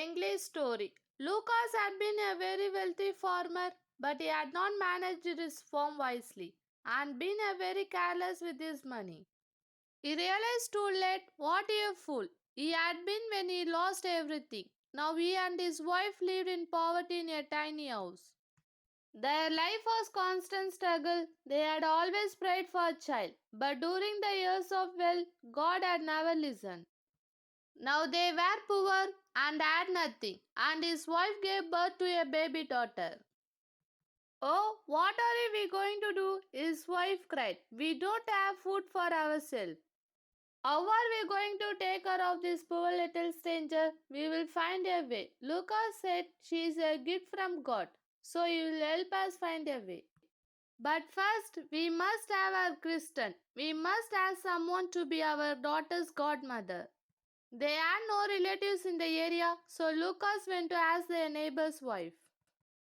English story. Lucas had been a very wealthy farmer, but he had not managed his farm wisely and been a very careless with his money. He realized too late what a fool he had been when he lost everything. Now he and his wife lived in poverty in a tiny house. Their life was constant struggle. They had always prayed for a child, but during the years of wealth, God had never listened. Now they were poor and had nothing, and his wife gave birth to a baby daughter. Oh, what are we going to do? His wife cried. We don't have food for ourselves. How are we going to take care of this poor little stranger? We will find a way. Lucas said she is a gift from God, so he will help us find a way. But first, we must have our Christian. We must ask someone to be our daughter's godmother. They had no relatives in the area, so Lucas went to ask their neighbor's wife.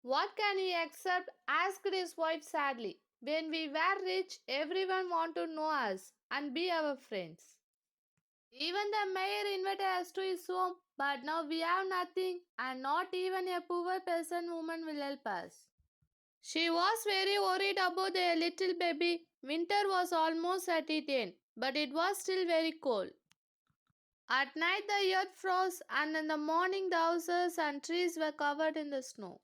What can we accept? Asked his wife sadly. When we were rich, everyone wanted to know us and be our friends. Even the mayor invited us to his home, but now we have nothing, and not even a poor peasant woman will help us. She was very worried about the little baby. Winter was almost at its end, but it was still very cold. At night the earth froze, and in the morning the houses and trees were covered in the snow.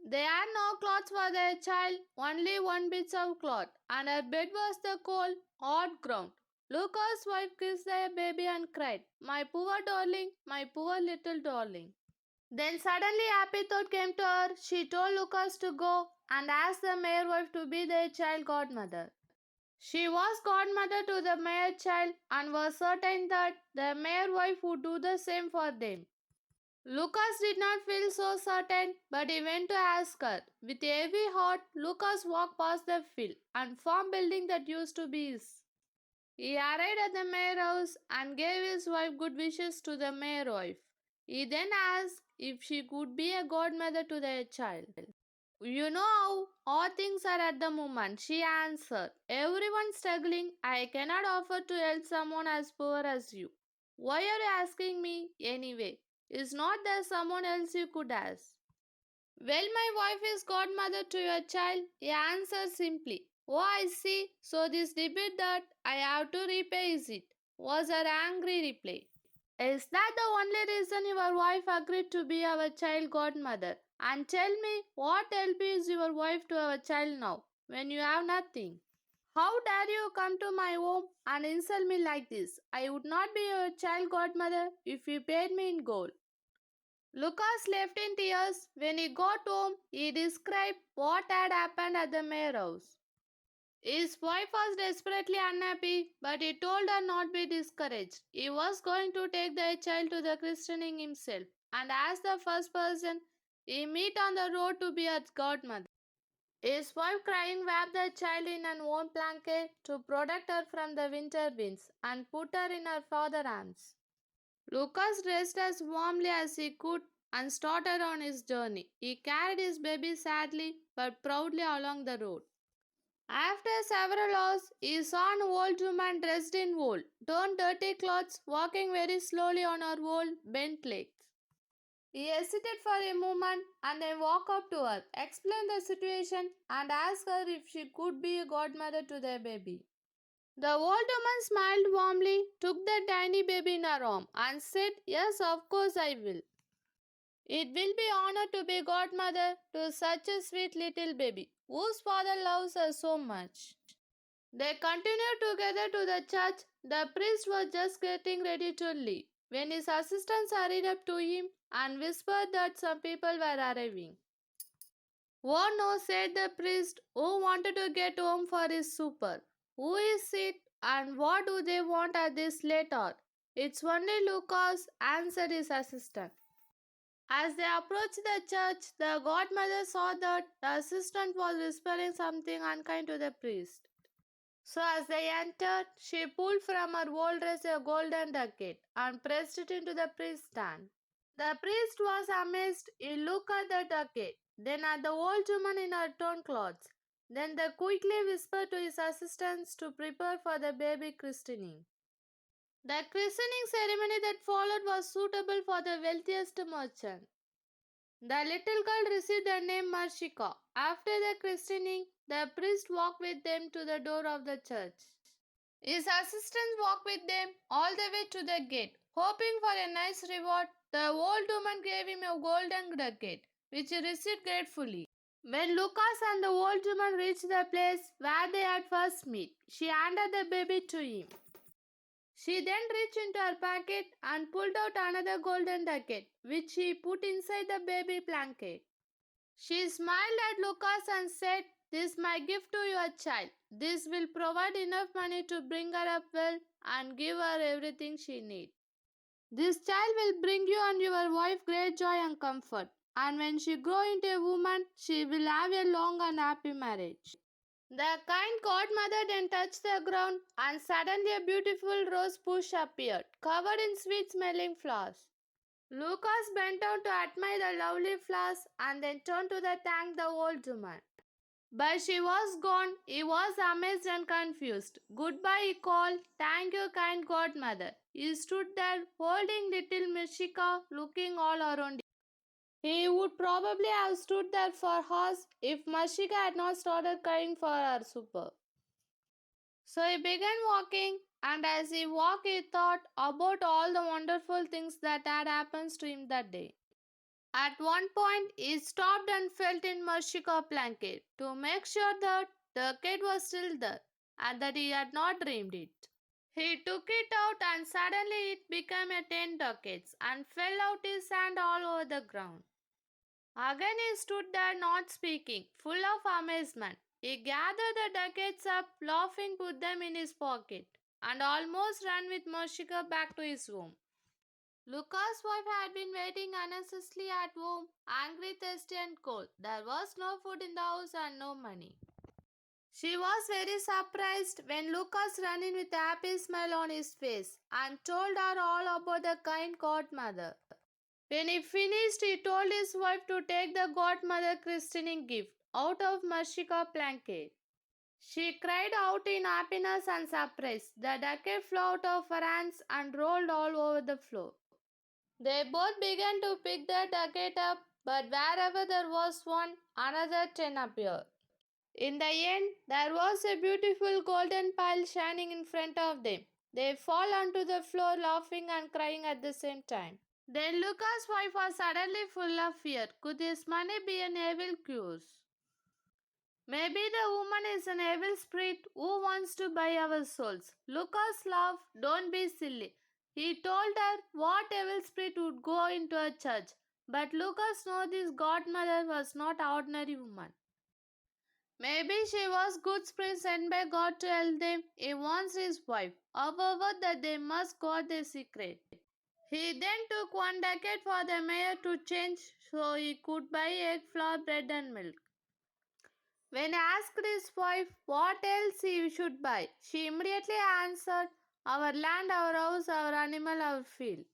They had no clothes for their child, only one bit of cloth, and her bed was the cold, hot ground. Lucas' wife kissed their baby and cried, My poor darling, my poor little darling. Then suddenly happy thought came to her. She told Lucas to go and ask the mayor wife to be their child godmother. She was godmother to the mayor child and was certain that the mayor wife would do the same for them. Lucas did not feel so certain, but he went to ask her. With a heavy heart, Lucas walked past the field and farm building that used to be his. He arrived at the mayor house and gave his wife good wishes to the mayor wife. He then asked if she could be a godmother to their child. You know how all things are at the moment, she answered. Everyone struggling. I cannot offer to help someone as poor as you. Why are you asking me anyway? Is not there someone else you could ask? Well, my wife is godmother to your child, he answered simply. Oh, I see. So this debate that I have to repay is it? Was her angry reply. Is that the only reason your wife agreed to be our child godmother? And tell me, what help is your wife to our child now, when you have nothing? How dare you come to my home and insult me like this? I would not be your child godmother if you paid me in gold. Lucas left in tears. When he got home, he described what had happened at the mayor house. His wife was desperately unhappy, but he told her not to be discouraged. He was going to take their child to the christening himself and ask the first person he met on the road to be her godmother. His wife, crying, wrapped the child in an warm blanket to protect her from the winter winds and put her in her father's arms. Lucas dressed as warmly as he could and started on his journey. He carried his baby sadly but proudly along the road. After several hours, he saw an old woman dressed in wool, torn dirty clothes, walking very slowly on her old bent legs. He hesitated for a moment and then walked up to her, explained the situation, and asked her if she could be a godmother to their baby. The old woman smiled warmly, took the tiny baby in her arm, and said, Yes, of course I will. It will be honor to be godmother to such a sweet little baby, whose father loves her so much. They continued together to the church. The priest was just getting ready to leave when his assistants hurried up to him and whispered that some people were arriving. Oh no, said the priest, who wanted to get home for his supper. Who is it and what do they want at this late hour? It's only Lucas, answered his assistant. As they approached the church, the godmother saw that the assistant was whispering something unkind to the priest. So as they entered, she pulled from her old dress a golden ducat and pressed it into the priest's hand. The priest was amazed. He looked at the ducat, then at the old woman in her torn clothes. Then they quickly whispered to his assistants to prepare for the baby christening. The christening ceremony that followed was suitable for the wealthiest merchant. The little girl received the name Marshika. After the christening, the priest walked with them to the door of the church. His assistants walked with them all the way to the gate. Hoping for a nice reward, the old woman gave him a golden ducat, which he received gratefully. When Lucas and the old woman reached the place where they had first met, she handed the baby to him. She then reached into her pocket and pulled out another golden ducat, which she put inside the baby blanket. She smiled at Lucas and said, "This is my gift to your child. This will provide enough money to bring her up well and give her everything she needs. This child will bring you and your wife great joy and comfort. And when she grows into a woman, she will have a long and happy marriage." The kind godmother then touched the ground, and suddenly a beautiful rose bush appeared, covered in sweet smelling flowers. Lucas bent down to admire the lovely flowers and then turned to thank the old woman. But she was gone. He was amazed and confused. "Goodbye," he called. "Thank you, kind godmother." He stood there holding little Mishika, looking all around. He would probably have stood there for hours if Mashika had not started crying for her super. So he began walking, and as he walked, he thought about all the wonderful things that had happened to him that day. At one point, he stopped and felt in Mashika's blanket to make sure that the kid was still there and that he had not dreamed it. He took it out, and suddenly it became a 10 ducats and fell out his hand all over the ground. Again he stood there not speaking, full of amazement. He gathered the ducats up, laughing, put them in his pocket, and almost ran with Moshika back to his home. Lucas' wife had been waiting anxiously at home, angry, thirsty, and cold. There was no food in the house and no money. She was very surprised when Lucas ran in with a happy smile on his face and told her all about the kind godmother. When he finished, he told his wife to take the godmother christening gift out of Mashika's blanket. She cried out in happiness and surprise. The ducat flew out of her hands and rolled all over the floor. They both began to pick the ducat up, but wherever there was one, another 10 appeared. In the end, there was a beautiful golden pile shining in front of them. They fall onto the floor laughing and crying at the same time. Then Lucas' wife was suddenly full of fear. Could this money be an evil curse? Maybe the woman is an evil spirit who wants to buy our souls. Lucas laughed. "Don't be silly." He told her what evil spirit would go into a church. But Lucas knew this godmother was not an ordinary woman. Maybe she was good spirit sent by God to help them. He wants his wife. However, that they must guard their secret. He then took one ducat for the mayor to change so he could buy egg, flour, bread, and milk. When asked his wife what else he should buy, she immediately answered, "Our land, our house, our animal, our field."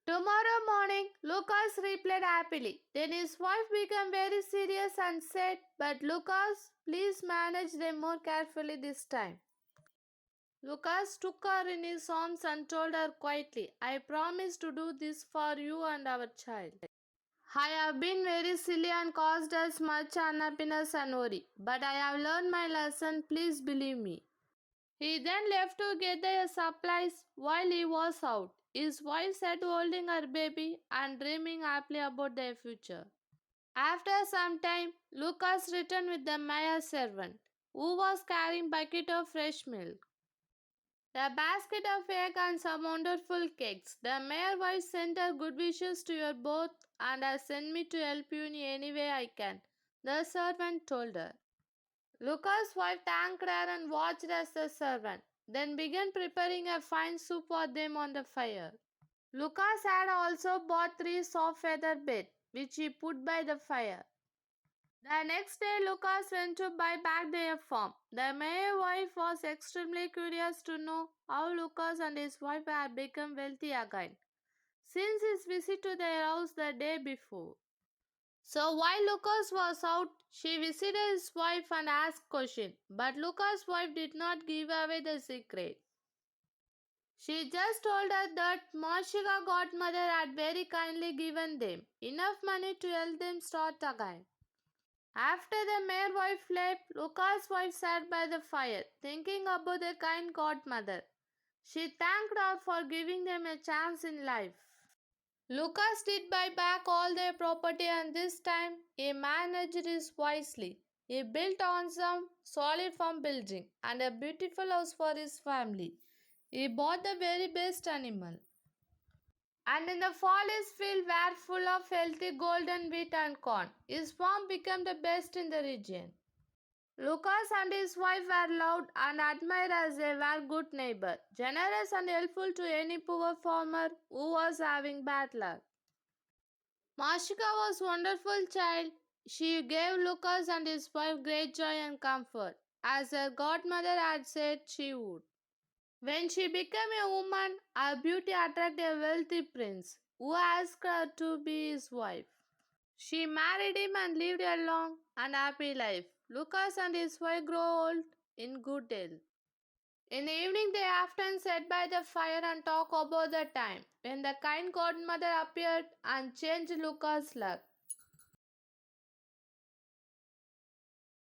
Tomorrow morning, Lucas replied happily. Then his wife became very serious and said, "But Lucas, please manage them more carefully this time." Lucas took her in his arms and told her quietly, "I promise to do this for you and our child. I have been very silly and caused us much unhappiness and worry, but I have learned my lesson. Please believe me." He then left to get their supplies. While he was out, his wife sat holding her baby and dreaming happily about their future. After some time, Lucas returned with the mayor's servant, who was carrying a bucket of fresh milk, a basket of eggs, and some wonderful cakes. "The mayor wife sent her good wishes to you both and has sent me to help you in any way I can," the servant told her. Lucas' wife thanked her and watched as the servant then began preparing a fine soup for them on the fire. Lucas had also bought 3 soft feather beds, which he put by the fire. The next day, Lucas went to buy back their farm. The mayor's wife was extremely curious to know how Lucas and his wife had become wealthy again since his visit to their house the day before. So while Lucas was out, she visited his wife and asked questions, but Lucas' wife did not give away the secret. She just told her that Moshika godmother had very kindly given them enough money to help them start again. After the mayor wife left, Lucas' wife sat by the fire, thinking about the kind godmother. She thanked her for giving them a chance in life. Lucas did buy back all their property and this time he managed it wisely. He built on some solid farm building and a beautiful house for his family. He bought the very best animal. And in the fall his field were full of healthy golden wheat and corn. His farm became the best in the region. Lucas and his wife were loved and admired as they were good neighbors, generous and helpful to any poor farmer who was having bad luck. Mashika was a wonderful child. She gave Lucas and his wife great joy and comfort, as her godmother had said she would. When she became a woman, her beauty attracted a wealthy prince, who asked her to be his wife. She married him and lived a long and happy life. Lucas and his wife grew old in good health. In the evening, they often sat by the fire and talked about the time when the kind godmother appeared and changed Lucas' luck.